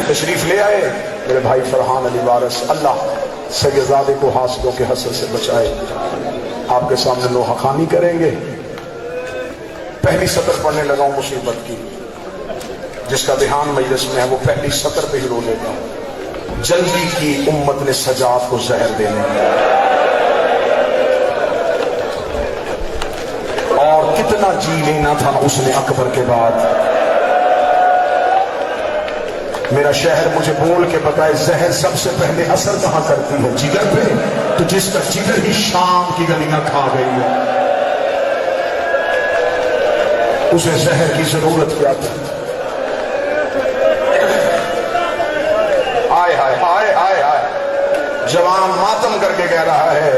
تشریف لے آئے میرے بھائی فرحان علی وارث، اللہ سیدزادے کو حاسدوں کے حسد سے بچائے۔ آپ کے سامنے نوحہ خوانی کریں گے۔ پہلی سطر پڑھنے لگا ہوں مصیبت کی، جس کا دھیان مجلس میں ہے وہ پہلی سطر پہ ہی رو لے گا۔ جلدی کی امت نے سجاد کو زہر دینے اور کتنا جی لینا تھا اس نے اکبر کے بعد۔ میرا شہر مجھے بول کے بتائے زہر سب سے پہلے اثر کہاں کرتی ہے؟ جگر پہ؟ تو جس کا جگر ہی شام کی گلیاں کھا گئی ہے اسے زہر کی ضرورت کیا تھی؟ آئے ہائے ہائے ہائے ہائے، جوان ماتم کر کے کہہ رہا ہے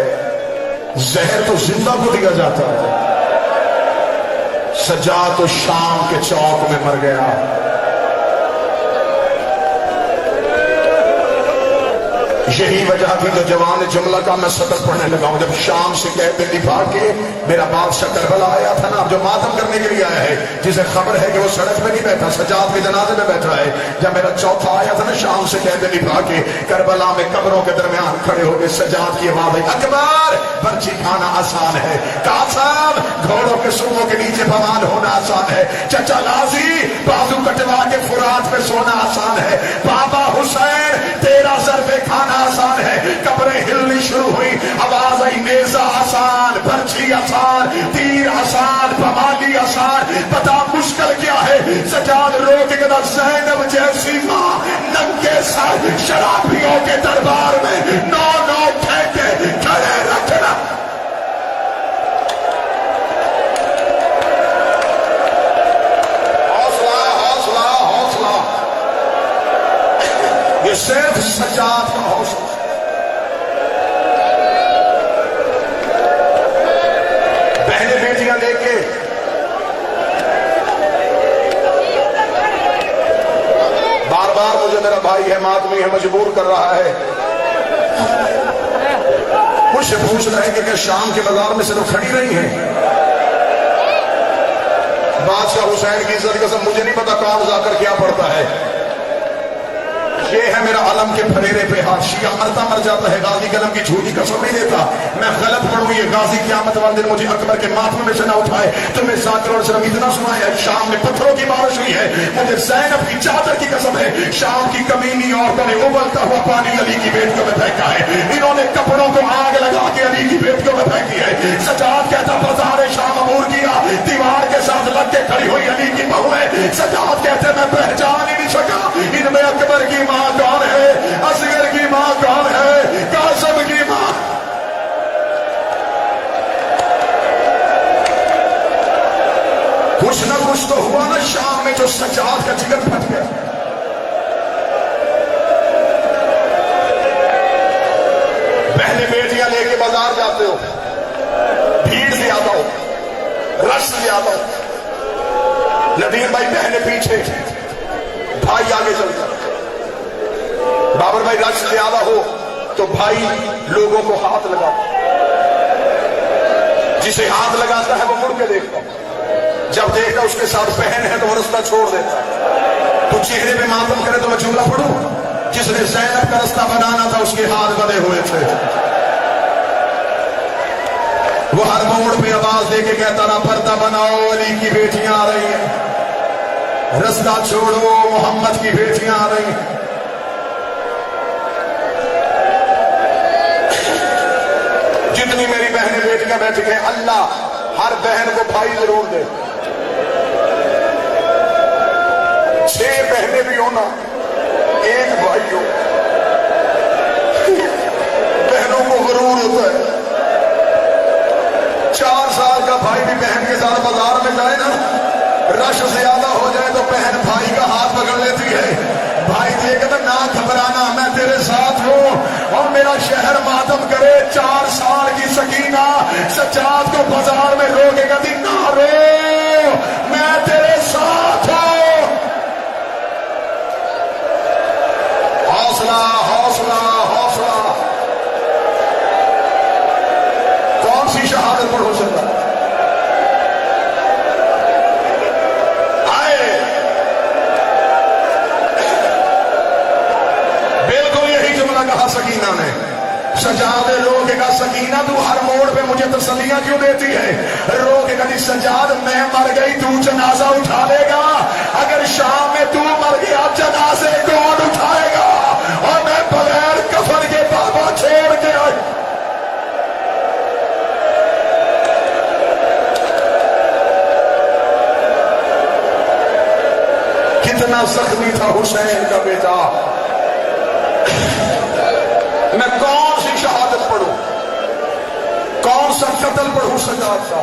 زہر تو زندہ کو دیا جاتا ہے، سجاد تو شام کے چوک میں مر گیا۔ یہی وجہ تھی جو جوان جملہ کا میں سطر پڑھنے لگا ہوں۔ جب شام سے کہتے نبھا کے میرا بادشاہ کربلا آیا تھا نا، جو ماتم کرنے کے لیے آیا ہے، جسے خبر ہے کہ وہ سڑک پہ نہیں بیٹھا، سجاد کے جنازے میں بیٹھا ہے۔ جب میرا چوتھا آیا تھا نا شام سے کہتے نبھا کے، کربلا میں قبروں کے درمیان کھڑے ہو گئے، سجاد کی آواز ہے اکبر برچی کھانا آسان ہے، قاسم گھوڑوں کے سروں کے نیچے بوال ہونا آسان ہے، چچا لازی بازو کٹوا کے فرات پہ سونا آسان ہے، بابا حسین تیرا سر پہ کھانا آسان ہے۔ قبریں ہلنی شروع ہوئی، آواز آئی نیزہ آسان، برچھی آسان، تیر آسان، بمالی آسان، بتا مشکل کیا ہے؟ سجاد رو کے کہا زینب جیسی ماں ننگے سر شرابیوں کے دربار میں نو نو ٹھیکے کھڑے رکھنا۔ حوصلہ حوصلہ حوصلہ، یہ صرف سجاد کا حوصلہ۔ بہنیں بیٹیاں لے کے بار بار مجھے میرا بھائی ہے ماتمی ہے مجبور کر رہا ہے، مجھ سے پوچھ رہے ہیں کہ شام کے بازار میں صرف کھڑی رہی ہیں؟ بادشاہ حسین کی عزت قسم مجھے نہیں پتا کون جا کر کیا پڑتا ہے۔ یہ ہے میرا علم کے پھریرے پہ ہاتھ، شیعہ مرتا مر جاتا ہے، غازی قلم کی جھوٹی قسم نہیں دیتا۔ میں غلط پڑھوں یہ غازی قیامت والے دن مجھے اکبر کے ماتھے میں سے نہ اٹھائے۔ تمہیں ذاکر اور صرف اتنا سنایا ہے شام میں پتھروں کی بارش ہوئی ہے، مجھے زینب کی چادر کی قسم ہے، شام کی کمینی عورتوں نے ابلتا ہوا پانی علی کی بیٹیوں میں پھینکا ہے، انہوں نے کپڑوں کو آگ لگا کے علی کی بیٹیوں میں پھینکی ہے۔ سجاد کہتا بازار شام عبور کیا، دیوار کے ساتھ لگ کے کھڑی ہوئی علی کی بہو ہے۔ سجاد کہتے میں پہچان ہی نہیں سکا ان میں اکبر کی ماں کون ہے، اصغر کی ماں کون ہے، قاسم کی ماں۔ کچھ نہ کچھ تو ہوا نا شام میں جو سجاد کا جگر پھٹ گیا۔ بہنیں بیٹیاں لے کے بازار جاتے ہو، بھیڑ زیادہ ہو، رش زیادہ ہو، ندیم بھائی بہنیں پیچھے، بھائی آگے چلتا، بابر بھائی رش زیادہ ہو تو بھائی لوگوں کو ہاتھ لگاتا، جسے ہاتھ لگاتا ہے وہ مڑ کے دیکھتا، جب دیکھتا اس کے ساتھ بہن ہے تو وہ رستہ چھوڑ دیتا۔ تو چہرے پہ ماتم کرے تو میں جملہ پڑھوں، جس نے زینب کا رستہ بنانا تھا اس کے ہاتھ بندھے ہوئے تھے، وہ ہر موڑ پہ آواز دے کے کہتا نا پردہ بناؤ علی کی بیٹیاں آ رہی ہیں، رستہ چھوڑو محمد کی بیٹیاں آ رہی ہیں۔ جتنی میری بہنیں بیٹیاں بیٹھ گئے اللہ ہر بہن کو بھائی ضرور دے، 6 بہنیں بھی ہونا 1 بھائی ہو، بہنوں کو غرور ہوتا ہے۔ 4 سال کا بھائی بھی بہن کے ساتھ بازار میں جائے نا، رش زیادہ ہو جائے تو بہن بھائی کا ہاتھ پکڑ لیتی ہے، بھائی دیکھ تو نہ گھبرانا میں تیرے ساتھ ہوں، اور میرا شہر ماتم کرے 4 سال کی سکینہ سجاد کو بازار میں رو کے کہتی نہ رو میں تیرے ساتھ ہوں۔ حوصلہ حوصلہ حوصلہ، کون سی شہادت پر ہو سکتا سجاد روک کا سکینہ تو ہر موڑ پہ مجھے تسلیاں کیوں دیتی ہے؟ روک کا دی سجاد میں مر گئی تو جنازہ اٹھا لے گا، اگر شام میں تو مر گیا جنازے کون اٹھائے گا؟ اور میں بغیر کفن کے بابا چھوڑ کے آئی۔ کتنا زخمی تھا حسین کا بیٹا، میں کون سی شہادت پڑھوں، کون سا قتل پڑھوں سجاد کا؟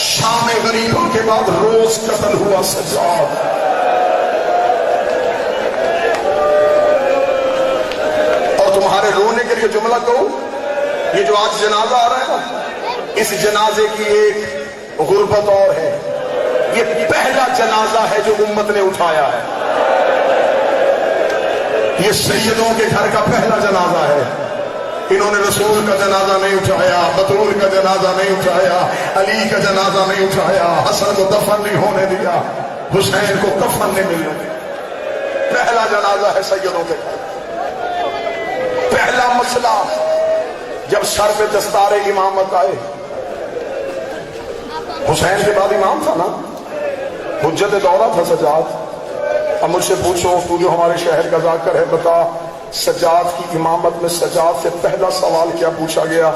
شام غریبوں کے بعد روز قتل ہوا سجاد۔ اور تمہارے رونے کے لیے جملہ کہوں، یہ جو آج جنازہ آ رہا ہے نا، اس جنازے کی ایک غربت اور ہے، یہ پہلا جنازہ ہے جو امت نے اٹھایا ہے، یہ سیدوں کے گھر کا پہلا جنازہ ہے۔ انہوں نے رسول کا جنازہ نہیں اٹھایا، بطول کا جنازہ نہیں اٹھایا، علی کا جنازہ نہیں اٹھایا، حسن کو دفن نہیں ہونے دیا، حسین کو کفن نہیں ملنے دیا۔ پہلا جنازہ ہے سیدوں کے گھر، پہلا مسئلہ جب سر پہ دستار امامت آئے، حسین کے بعد امام تھا نا، حجت دورہ تھا سجاد۔ اب مجھ سے پوچھو، تو جو ہمارے شہر کا ذاکر ہے، بتا سجاد کی امامت میں سجاد سے پہلا سوال کیا پوچھا گیا؟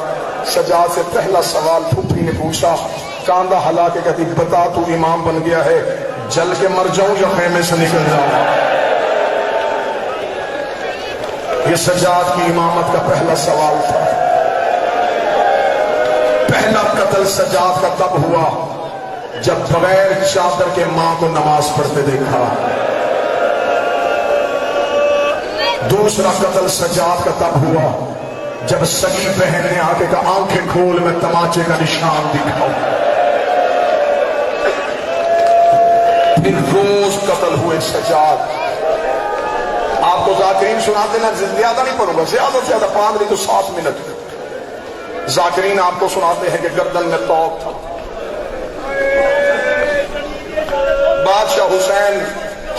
سجاد سے پہلا سوال پھوپھی نے پوچھا، کاندھا ہلا کے کہتی بتا تو امام بن گیا ہے، جل کے مر جاؤں یا خیمے سے نکل جاؤں؟ یہ سجاد کی امامت کا پہلا سوال تھا۔ پہلا قتل سجاد کا تب ہوا جب بغیر چادر کے ماں کو نماز پڑھتے دیکھا۔ دوسرا قتل سجاد کا تب ہوا جب سگی بہن نے آ کے کہا آنکھیں کھول میں تماچے کا نشان دکھاؤں۔ پھر روز قتل ہوئے سجاد۔ آپ کو ذاکرین سناتے نا، زیادہ نہیں پڑھوں گا، زیادہ سے زیادہ 5 نہیں تو 7 منٹ۔ ذاکرین آپ کو سناتے ہیں کہ گردن میں توق تھا۔ بادشاہ حسین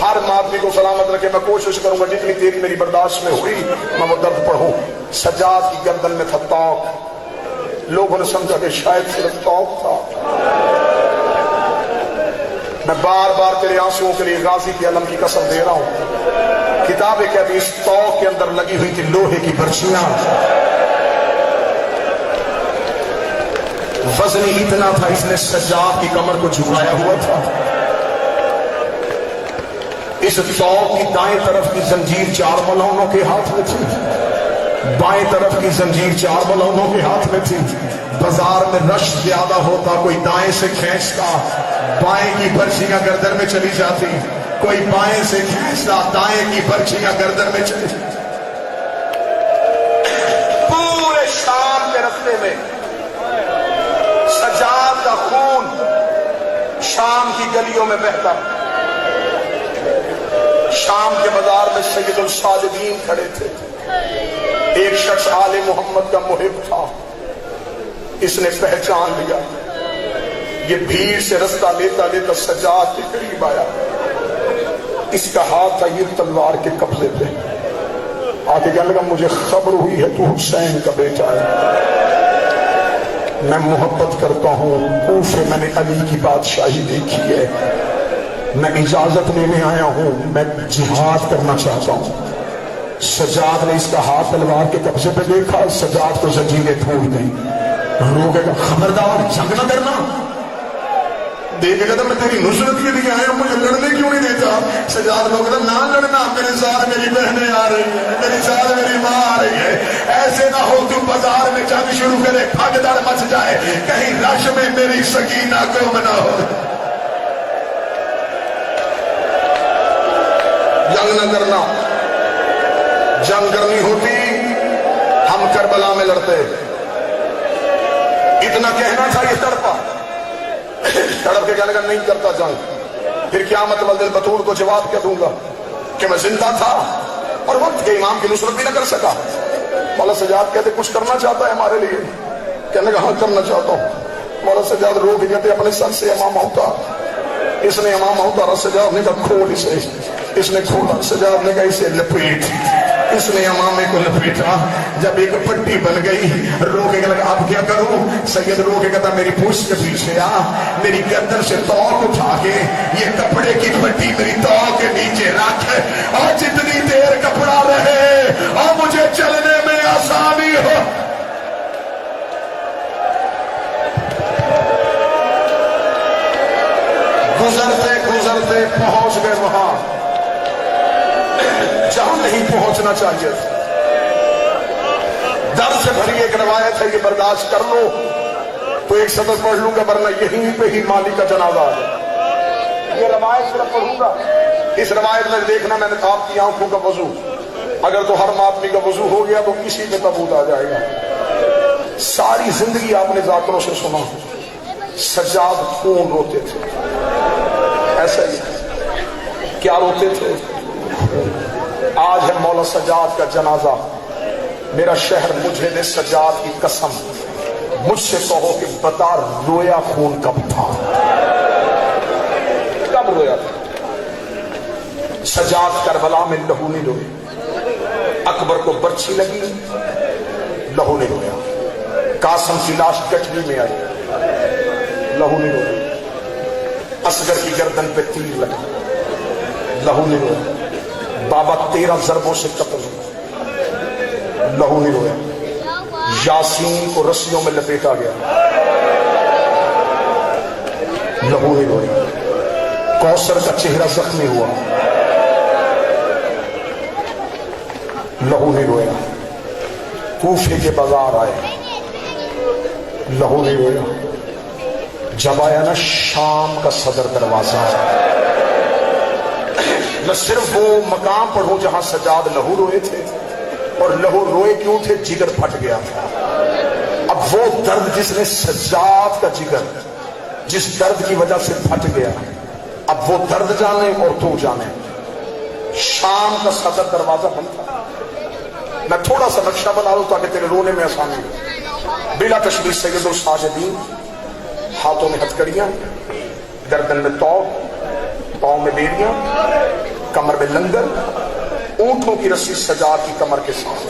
ہر آدمی کو سلامت رکھے، میں کوشش کروں گا جتنی تیری میری برداشت میں ہوئی میں وہ درد پڑھوں۔ سجاد کی گردن میں تھا توق، لوگوں نے سمجھا کہ شاید صرف توق تھا۔ میں بار بار تیرے آنسوؤں کے لیے غازی کی علم کی قسم دے رہا ہوں، کتاب کہتی اس توق کے اندر لگی ہوئی تھی لوہے کی برچیاں، وزن اتنا تھا اس نے سجاد کی کمر کو جھکایا ہوا تھا۔ اس توق کی دائیں طرف کی زنجیر 4 ملونوں کے ہاتھ میں تھی، بائیں طرف کی زنجیر 4 ملونوں کے ہاتھ میں تھی۔ بازار میں رش زیادہ ہوتا، کوئی دائیں سے کھینچتا، بائیں کی برچیاں گردن میں چلی جاتی، کوئی بائیں سے کھینچتا، دائیں کی برچیاں گردن میں چلی جاتی۔ پورے شام کے رستے میں سجاد کا خون شام کی گلیوں میں بہتا۔ شام کے بازار میں سید الصالحین کھڑے تھے، ایک شخص آل محمد کا محب تھا، اس نے پہچان لیا، یہ بھیڑ سے رستہ لیتا لیتا سجاد کے قریب آیا، اس کا ہاتھ تھا یہ تلوار کے قبضے پہ، آگے کہنے لگا مجھے خبر ہوئی ہے تو حسین کا بیٹا ہے، میں محبت کرتا ہوں، کوفے میں نے علی کی بادشاہی دیکھی ہے، میں اجازت لینے آیا ہوں، میں جہاد کرنا چاہتا ہوں۔ سجاد نے اس کا ہاتھ تلوار کے قبضے پہ دیکھا، سجاد کو زنجیریں پھوڑ گئی، رو کے کہا خبردار جنگ نہ کرنا، دیکھے گا تو میں تیری نصرت کے لیے آیا ہوں، مجھے لڑنے کیوں نہیں دیتا؟ سجاد کو کہتا نہ لڑنا، میرے ساتھ میری بہنیں آ رہی ہیں، میرے ساتھ میری ماں آ رہی ہے، ایسے نہ ہو تو بازار میں جنگ شروع کرے، بھگدڑ مچ جائے، کہیں رش میں میری سکینہ گم نہ ہو۔ جنگ نہ کرنا، جنگ کرنی ہوتی ہم کربلا میں لڑتے۔ اتنا کہنا تھا، یہ تڑپا، تڑپ کے کہنے کا نہیں کرتا جنگ۔ پھر قیامت والے دن بطول کو جواب کیا دوں گا کہ میں زندہ تھا اور وقت کے امام کی نصرت بھی نہ کر سکا۔ مولا سجاد کہتے کچھ کرنا چاہتا ہے ہمارے لیے؟ کہنے کا ہاں کرنا چاہتا ہوں۔ مولا سجاد رو کے کہتے اپنے سر سے امامہ اتار۔ اس نے امامہ اتارا، سجاد نے کہا کھول اسے، اس نے کھولا، سجاد نے کہا اسے لپیٹ۔ اس نے امامے کو لپیٹا، جب ایک پٹی بن گئی روکے گا، اب کیا کروں؟ سید روکے گا، میری پوچھ کے پیچھے آ، میری گردن سے توق اٹھا کے یہ کپڑے کی پٹی میری توق کے نیچے رکھ، اور جتنی دیر کپڑا رہے اور مجھے چلنے میں آسانی ہو۔ گزرتے گزرتے پہنچ گئے وہاں جہاں نہیں پہنچنا چاہیے تھا۔ درد سے بھری ایک روایت ہے، یہ برداشت کر لو تو ایک سطر پڑھ لوں گا، ورنہ یہیں پہ ہی مالی کا جنازہ آ جائے۔ یہ روایت صرف پڑھوں گا، اس روایت میں دیکھنا میں نے آپ کی آنکھوں کا وضو، اگر تو ہر آدمی کا وضو ہو گیا تو کسی پہ تابوت آ جائے گا۔ ساری زندگی آپ نے ذاکروں سے سنا سجاد خون روتے تھے، ایسا ہی کیا روتے تھے؟ آج ہے مولا سجاد کا جنازہ، میرا شہر مجھے دے سجاد کی قسم، مجھ سے کہو کہ بتا رویا خون کب تھا، کب رویا تھا؟ سجاد کربلا میں لہو نہیں روئے، اکبر کو برچھی لگی لہو نہیں رویا، قاسم کی لاش گٹھڑی میں آئی لہو نہیں رویا، اصغر کی گردن پہ تیر لگا لہو نہیں رویا، بابا 13 ضربوں سے قتل ہوا لہو نہیں رویا، یاسین کو رسیوں میں لپیٹا گیا لہو نہیں رویا، کوثر کا چہرہ زخمی ہوا لہو نہیں رویا، کوفے کے بازار آئے لہو نہیں رویا، جب آیا نا شام کا صدر دروازہ، میں صرف وہ مقام پڑھوں جہاں سجاد لہو روئے تھے، اور لہو روئے کیوں تھے؟ جگر پھٹ گیا تھا۔ اب وہ درد جس نے سجاد کا جگر جس درد کی وجہ سے پھٹ گیا، اب وہ درد جانے اور تو جانے۔ شام کا صدر دروازہ بند تھا، میں تھوڑا سا نقشہ بنا لوں تاکہ تیرے رونے میں آسانی ہو۔ بلا تشبیہ سید الساجدین، ہاتھوں میں ہتھکڑیاں، گردن میں توق، پاؤں میں بیڑیاں، کمر میں لنگر، اونٹوں کی رسی سجاد کی کمر کے ساتھ،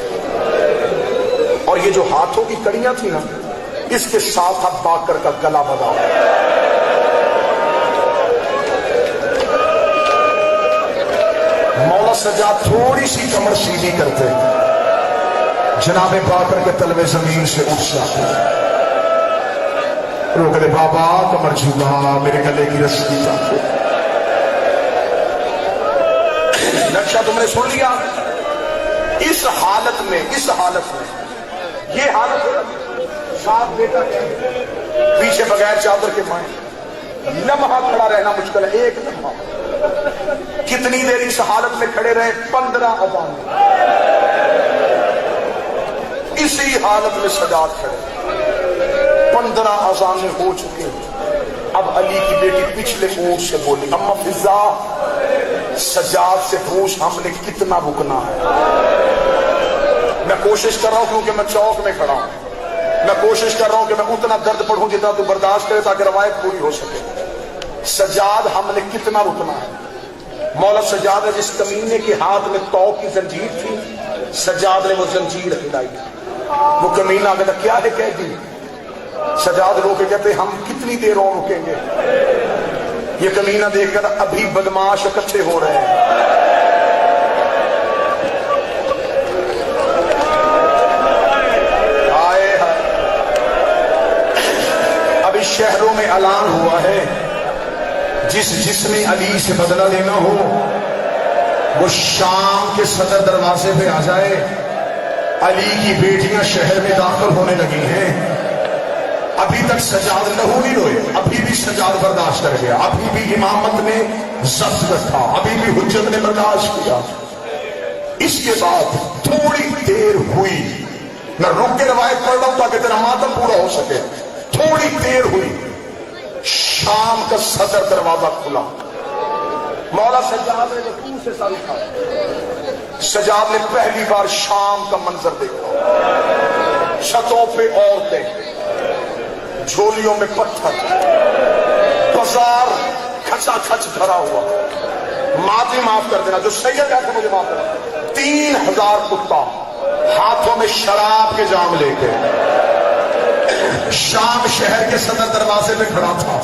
اور یہ جو ہاتھوں کی کڑیاں تھی نا، اس کے ساتھ اب باکر کا گلا بدا۔ مولا سجاد تھوڑی سی کمر سیدھی کرتے، جناب باکر کے تلوے زمین سے اٹھ جاتے، روک دے بابا کمر جھولا، میرے گلے کی رسی چاہتے۔ نقشہ تم نے سن لیا؟ اس حالت میں یہ حالت ہے، ساتھ بیٹا پیچھے بغیر چادر کے مائیں، لمحہ کھڑا رہنا مشکل ہے، ایک لمحہ۔ کتنی دیر اس حالت میں کھڑے رہے؟ 15 اذان، اسی حالت میں سجاد کھڑے، 15 اذانیں ہو چکے۔ اب علی کی بیٹی پچھلے اونٹ سے بولی، اما فضا سجاد سے پوچھ ہم نے کتنا رکنا ہے۔ میں کوشش کر رہا ہوں کیونکہ میں چوک میں کھڑا ہوں، میں کوشش کر رہا ہوں کہ میں اتنا درد پڑھوں جتنا تو برداشت کرے تاکہ روایت پوری ہو سکے۔ سجاد ہم نے کتنا رکنا ہے؟ مولا سجاد ہے جس کمینے کے ہاتھ میں توق کی زنجیر تھی، سجاد نے وہ زنجیر ہلائی، وہ کمینہ آگے کیا ہے کہہ دی؟ سجاد رو کے کہتے ہم کتنی دیر اور رکیں گے؟ یہ کمینہ دیکھ کر ابھی بدماش اکٹھے ہو رہے ہیں۔ ابھی شہروں میں اعلان ہوا ہے جس نے علی سے بدلہ لینا ہو وہ شام کے صدر دروازے پہ آ جائے۔ علی کی بیٹیاں شہر میں داخل ہونے لگی ہیں، ابھی تک سجاد لہو نہیں روئے، ابھی بھی سجاد برداشت کر گیا، ابھی بھی امامت نے ضبط رکھا، ابھی بھی حجت نے برداشت کیا۔ اس کے بعد تھوڑی دیر ہوئی، میں رک کے روایت پڑھ رہا ہوں تاکہ تیرا ماتم پورا ہو سکے۔ تھوڑی دیر ہوئی، شام کا صدر دروازہ کھلا، مولا سجاد نے رکوع سے سر اٹھایا، سجاد نے پہلی بار شام کا منظر دیکھا، چھتوں پہ عورتیں، جھولیوں میں پتھر، بازار کھچا کھچ بھرا ہوا، معافی معاف کر دینا، جو سید ہے مجھے معاف کرنا۔ 3000 کتا ہاتھوں میں شراب کے جام لے کے شام شہر کے صدر دروازے پہ کھڑا تھا،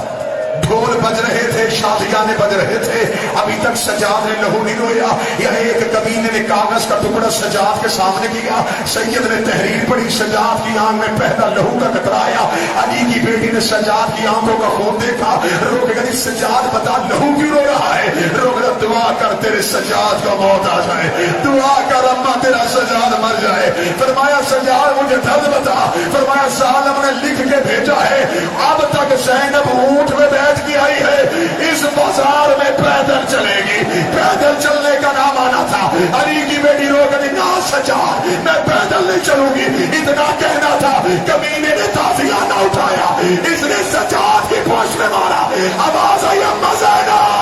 ڈھول بج رہے تھے، شادیانے بج رہے تھے، ابھی تک سجاد نے لہو نہیں رویا۔ یا ایک کمینے نے کاغذ کا ٹکڑا سجاد کے سامنے کیا، سید نے تحریر پڑھی، سجاد کی آنکھ میں پہلا لہو کا قطرہ آیا۔ علی کی بیٹی نے سجاد کی آنکھوں کا خون دیکھا، رو کے کہی سجاد بتا لہو کیوں رو رہا ہے؟ رو کے دعا کر تیرے سجاد کا موت آ جائے، دعا کر اما تیرا سجاد مر جائے۔ فرمایا سجاد مجھے درد بتا، فرمایا ظالم نے لکھ کے بھیجا ہے اب تک زینب اونٹ میں بیٹھ کی آئی ہے، اس بازار میں پیدل چلے گی۔ پیدل چلنے کا نام آنا تھا۔ علی کی بیٹی رو کر نہ سجاد میں پیدل نہیں چلوں گی، اتنا کہنا تھا، کمینے نے تازیہ نہ اٹھایا، اس نے سجاد کی پوچھ میں مارا، آواز آئی اما زینب